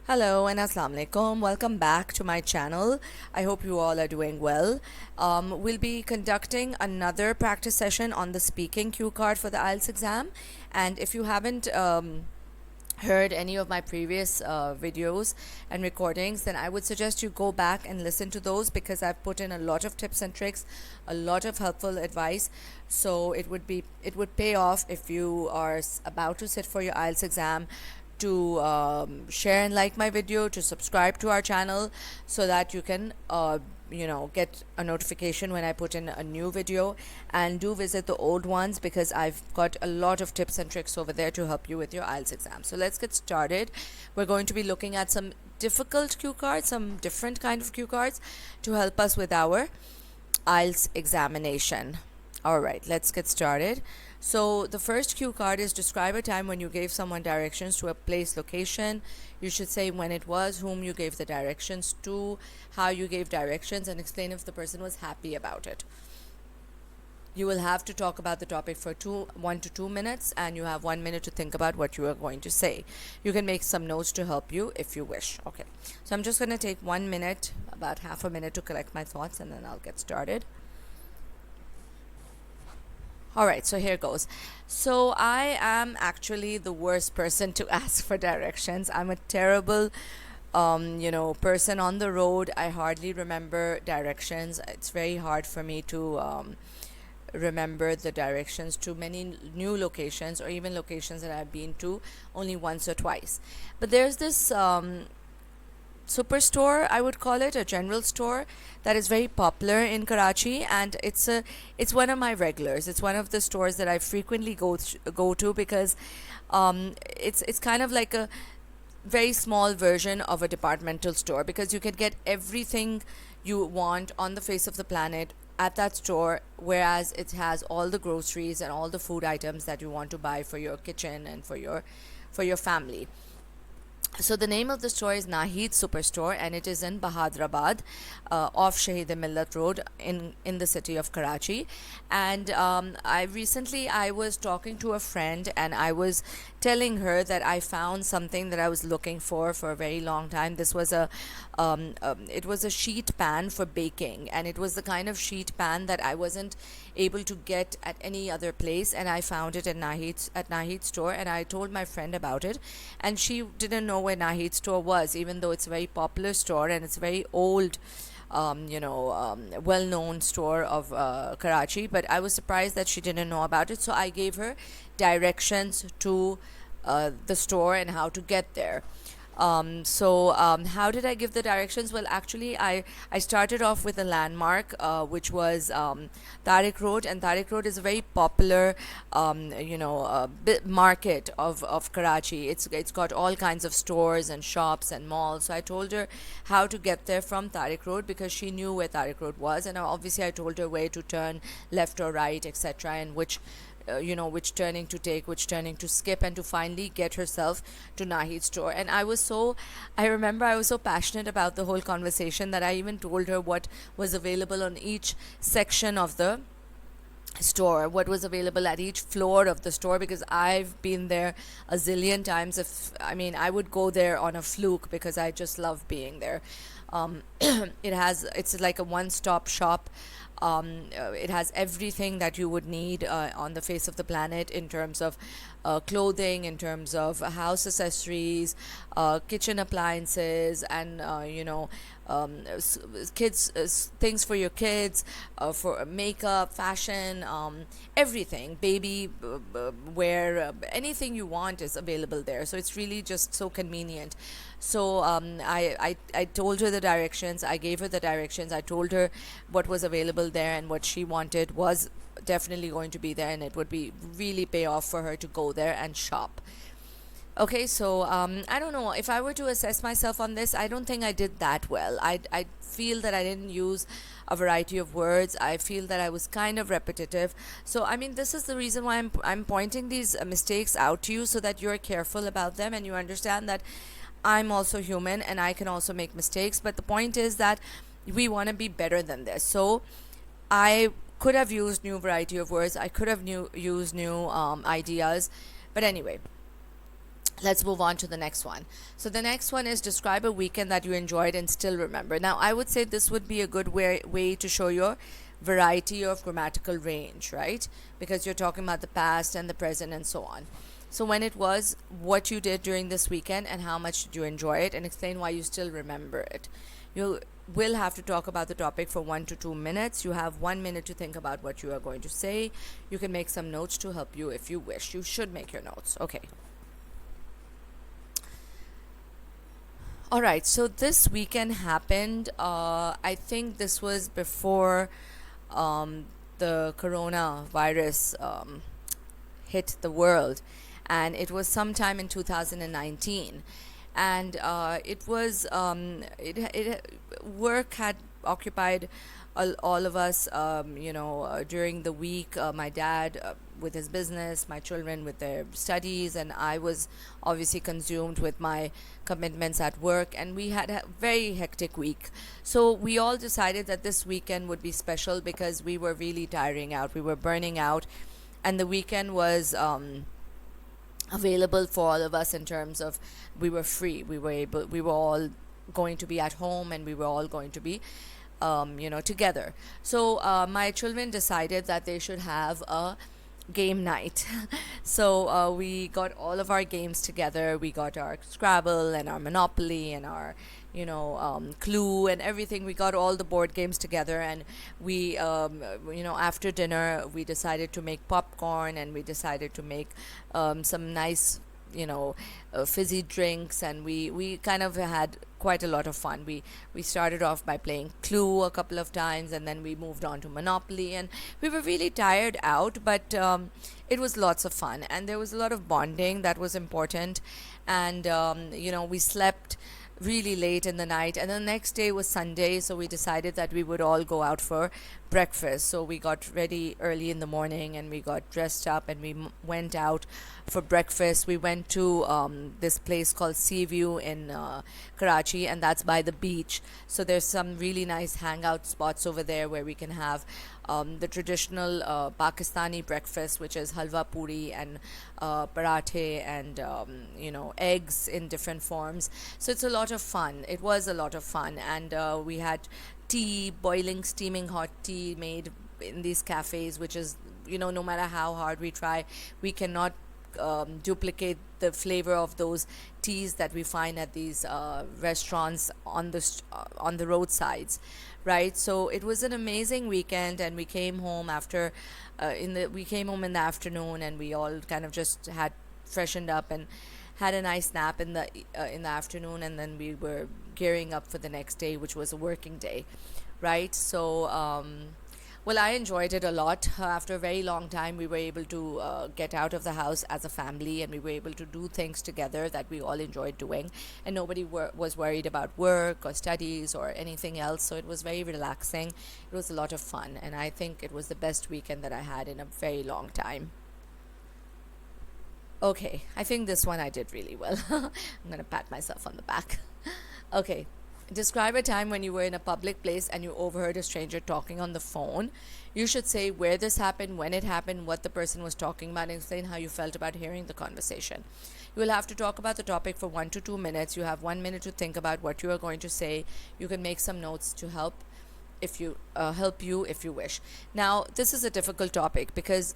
Hello and Assalamu alaikum. Welcome back to my channel. I hope you all are doing well. We'll be conducting another practice session on the speaking cue card for the IELTS exam. And if you haven't heard any of my previous videos and recordings, then I would suggest you go back and listen to those because I've put in a lot of tips and tricks, a lot of helpful advice. So it would pay off if you are about to sit for your IELTS exam to share and like my video, to subscribe to our channel so that you can get a notification when I put in a new video, and do visit the old ones because I've got a lot of tips and tricks over there to help you with your IELTS exam. So let's get started. We're going to be looking at some difficult cue cards, some different kind of cue cards to help us with our IELTS examination. Alright, let's get started. So the first cue card is describe a time when you gave someone directions to a place, location. You should say when it was, whom you gave the directions to, how you gave directions, and explain if the person was happy about it. You will have to talk about the topic for 1 to 2 minutes, and you have 1 minute to think about what you are going to say. You can make some notes to help you if you wish. Okay, so I'm just going to take 1 minute, about half a minute, to collect my thoughts, and then I'll get started. Alright, so here goes. So I am actually the worst person to ask for directions. I'm a terrible person on the road. I hardly remember directions. It's very hard for me to remember the directions to many new locations, or even locations that I've been to only once or twice. But there's this superstore, I would call it, a general store that is very popular in Karachi, and it's one of my regulars. It's one of the stores that I frequently go to because it's kind of like a very small version of a departmental store, because you can get everything you want on the face of the planet at that store, whereas it has all the groceries and all the food items that you want to buy for your kitchen and for your family. So the name of the store is Nahid Superstore, and it is in Bahadrabad, off Shahid Millat Road in the city of Karachi. And I was talking to a friend, and I was telling her that I found something that I was looking for a very long time. This was it was a sheet pan for baking, and it was the kind of sheet pan that I wasn't able to get at any other place, and I found it at Nahid store, and I told my friend about it, and she didn't know where Nahid store was, even though it's a very popular store and it's a very old well-known store of Karachi. But I was surprised that she didn't know about it, so I gave her directions to the store and how to get there. How did I give the directions? Well, actually, I started off with a landmark, which was Tariq Road, and Tariq Road is a very popular, market of Karachi. It's got all kinds of stores and shops and malls. So I told her how to get there from Tariq Road, because she knew where Tariq Road was, and obviously I told her where to turn, left or right, etc., and which turning to take, which turning to skip, and to finally get herself to Nahid store. And I remember I was so passionate about the whole conversation that I even told her what was available on each section of the store, what was available at each floor of the store, because I've been there a zillion times. I would go there on a fluke because I just love being there. It's like a one-stop shop. It has everything that you would need on the face of the planet, in terms of clothing, in terms of house accessories, kitchen appliances, and kids things for your kids, for makeup, fashion, everything, baby wear, anything you want is available there. So it's really just so convenient. So I told her the directions, I gave her the directions, I told her what was available there, and what she wanted was definitely going to be there, and it would be really pay off for her to go there and shop. Okay, so I don't know, if I were to assess myself on this, I don't think I did that well. I feel that I didn't use a variety of words. I feel that I was kind of repetitive. So this is the reason why I'm pointing these mistakes out to you, so that you're careful about them and you understand that I'm also human and I can also make mistakes. But the point is that we want to be better than this. So I could have used new variety of words. I could have used new ideas. But anyway, Let's move on to the next one. So the next one is describe a weekend that you enjoyed and still remember. Now, I would say this would be a good way to show your variety of grammatical range, right? Because you're talking about the past and the present and so on. So when it was, what you did during this weekend and how much did you enjoy it, and explain why you still remember it. You will have to talk about the topic for 1 to 2 minutes. You have 1 minute to think about what you are going to say. You can make some notes to help you if you wish. You should make your notes. Okay. All right, so this weekend happened. I think this was before the coronavirus hit the world, and it was sometime in 2019. And it was work had occupied all of us, during the week. My dad with his business, my children with their studies, and I was obviously consumed with my commitments at work, and we had a very hectic week. So we all decided that this weekend would be special because we were really tiring out, we were burning out, and the weekend was available for all of us in terms of we were free, we were all going to be at home, and we were all going to be together. So my children decided that they should have a game night. So we got all of our games together. We got our Scrabble and our Monopoly and our Clue and everything. We got all the board games together, and we after dinner we decided to make popcorn, and we decided to make some nice fizzy drinks, and we kind of had quite a lot of fun. We started off by playing Clue a couple of times, and then we moved on to Monopoly, and we were really tired out, but it was lots of fun, and there was a lot of bonding that was important. And we slept really late in the night, and the next day was Sunday, so we decided that we would all go out for breakfast. So we got ready early in the morning, and we got dressed up, and we went out for breakfast. We went to this place called Sea View in Karachi, and that's by the beach. So there's some really nice hangout spots over there where we can have the traditional Pakistani breakfast, which is halwa puri and parathe and eggs in different forms. So it's a lot of fun. It was a lot of fun, and we had tea, boiling, steaming hot tea made in these cafes, which is no matter how hard we try, we cannot duplicate the flavor of those teas that we find at these restaurants on the roadsides, right? So it was an amazing weekend, and we came home after we came home in the afternoon, and we all kind of just had freshened up and had a nice nap in the afternoon, and then we were gearing up for the next day, which was a working day, right? So well, I enjoyed it a lot. After a very long time, we were able to get out of the house as a family, and we were able to do things together that we all enjoyed doing, and nobody was worried about work or studies or anything else. So it was very relaxing. It was a lot of fun, and I think it was the best weekend that I had in a very long time. Okay, I think this one I did really well. I'm going to pat myself on the back. Okay. Describe a time when you were in a public place and you overheard a stranger talking on the phone. You should say where this happened, when it happened, what the person was talking about, and explain how you felt about hearing the conversation. You will have to talk about the topic for 1 to 2 minutes. You have 1 minute to think about what you are going to say. You can make some notes to help you if you wish. Now, this is a difficult topic because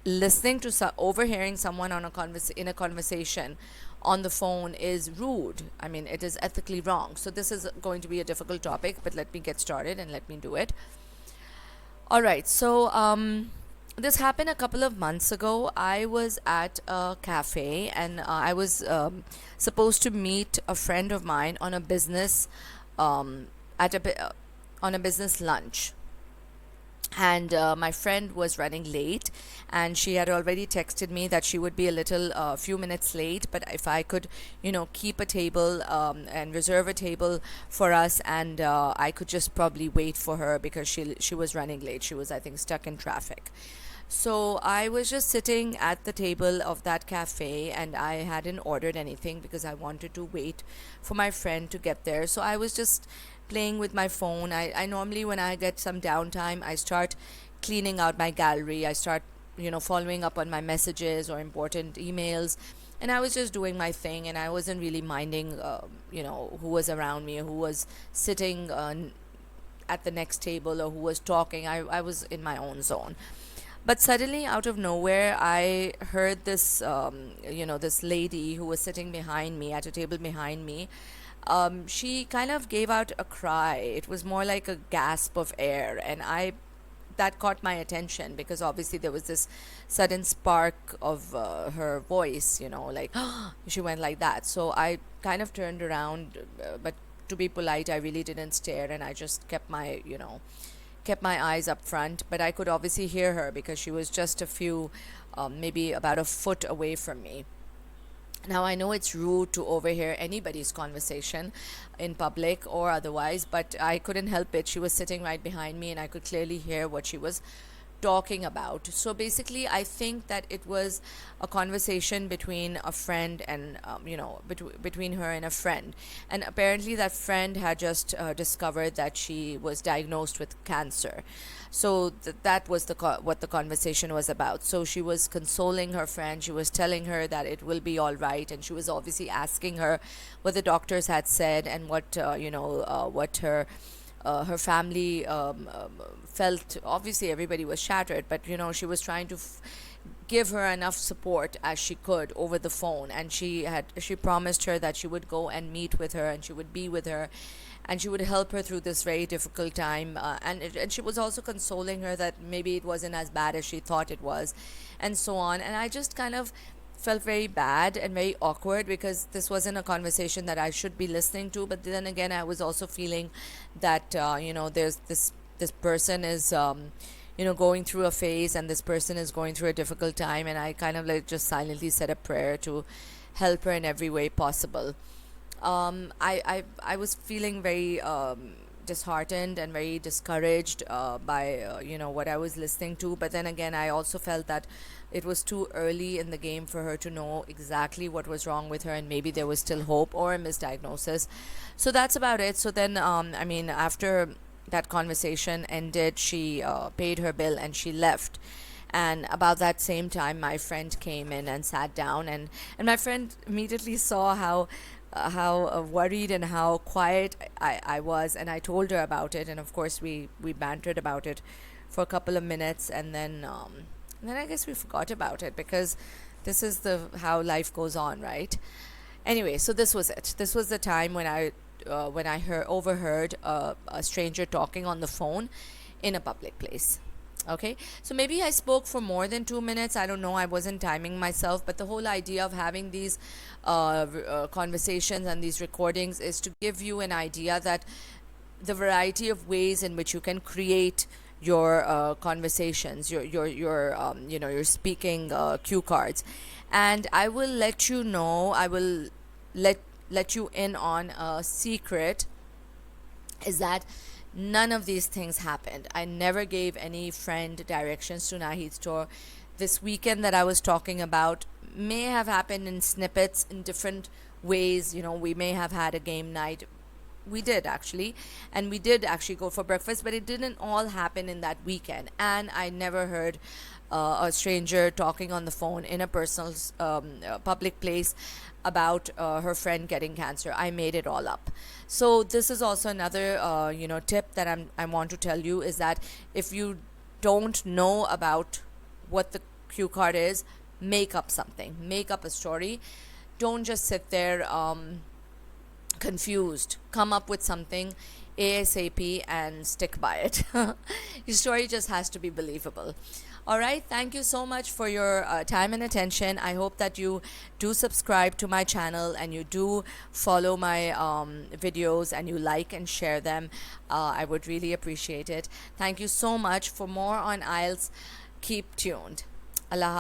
listening to overhearing someone in a conversation on the phone is rude. I mean, it is ethically wrong. So this is going to be a difficult topic, but let me get started and let me do it. All right. So this happened a couple of months ago. I was at a cafe, and I was supposed to meet a friend of mine on a business on a business lunch. And my friend was running late, and she had already texted me that she would be a few minutes late, but if I could keep a table and reserve a table for us, and I could just probably wait for her because she was running late. She was, I think, stuck in traffic. So I was just sitting at the table of that cafe, and I hadn't ordered anything because I wanted to wait for my friend to get there. So I was just playing with my phone. I normally, when I get some downtime, I start cleaning out my gallery. I start following up on my messages or important emails, and I was just doing my thing, and I wasn't really minding, who was around me, who was sitting at the next table, or who was talking. I was in my own zone. But suddenly, out of nowhere, I heard this, this lady who was sitting behind me at a table behind me. She kind of gave out a cry. It was more like a gasp of air, and that caught my attention because obviously there was this sudden spark of her voice, like she went like that. So I kind of turned around, but to be polite, I really didn't stare, and I just kept my eyes up front. But I could obviously hear her because she was just a few, maybe about a foot away from me. Now, I know it's rude to overhear anybody's conversation in public or otherwise, but I couldn't help it. She was sitting right behind me, and I could clearly hear what she was talking about. So basically, I think that it was a conversation between a friend and, between her and a friend. And apparently, that friend had just discovered that she was diagnosed with cancer. So that was what the conversation was about. So she was consoling her friend. She was telling her that it will be all right, and she was obviously asking her what the doctors had said and what her family felt. Obviously, everybody was shattered, but she was trying to give her enough support as she could over the phone, and she promised her that she would go and meet with her, and she would be with her, and she would help her through this very difficult time. And she was also consoling her that maybe it wasn't as bad as she thought it was, and so on. And I just kind of felt very bad and very awkward because this wasn't a conversation that I should be listening to. But then again, I was also feeling that there's this person is going through a phase, and this person is going through a difficult time, and I kind of like just silently said a prayer to help her in every way possible. I was feeling very disheartened and very discouraged by what I was listening to. But then again, I also felt that it was too early in the game for her to know exactly what was wrong with her, and maybe there was still hope or a misdiagnosis. So that's about it. So then, after that conversation ended, she paid her bill and she left. And about that same time, my friend came in and sat down, and my friend immediately saw how worried and how quiet I was, and I told her about it, and of course we bantered about it for a couple of minutes, and then I guess we forgot about it because this is how life goes on, right? Anyway, so this was it. This was the time when I overheard a stranger talking on the phone in a public place. Okay, so maybe I spoke for more than 2 minutes. I don't know. I wasn't timing myself, but the whole idea of having these conversations and these recordings is to give you an idea that the variety of ways in which you can create your conversations, your speaking cue cards, and I will let you know. I will let you in on a secret. Is that none of these things happened. I never gave any friend directions to Nahid's store. This weekend that I was talking about may have happened in snippets in different ways. We may have had a game night. We did actually, and we did actually go for breakfast, but it didn't all happen in that weekend. And I never heard a stranger talking on the phone in a personal public place about her friend getting cancer. I made it all up. So this is also another tip that I want to tell you, is that if you don't know about what the cue card is, make up something, make up a story. Don't just sit there confused. Come up with something ASAP and stick by it. Your story just has to be believable. All right, thank you so much for your time and attention. I hope that you do subscribe to my channel and you do follow my videos and you like and share them. I would really appreciate it. Thank you so much. For more on IELTS, keep tuned. Allah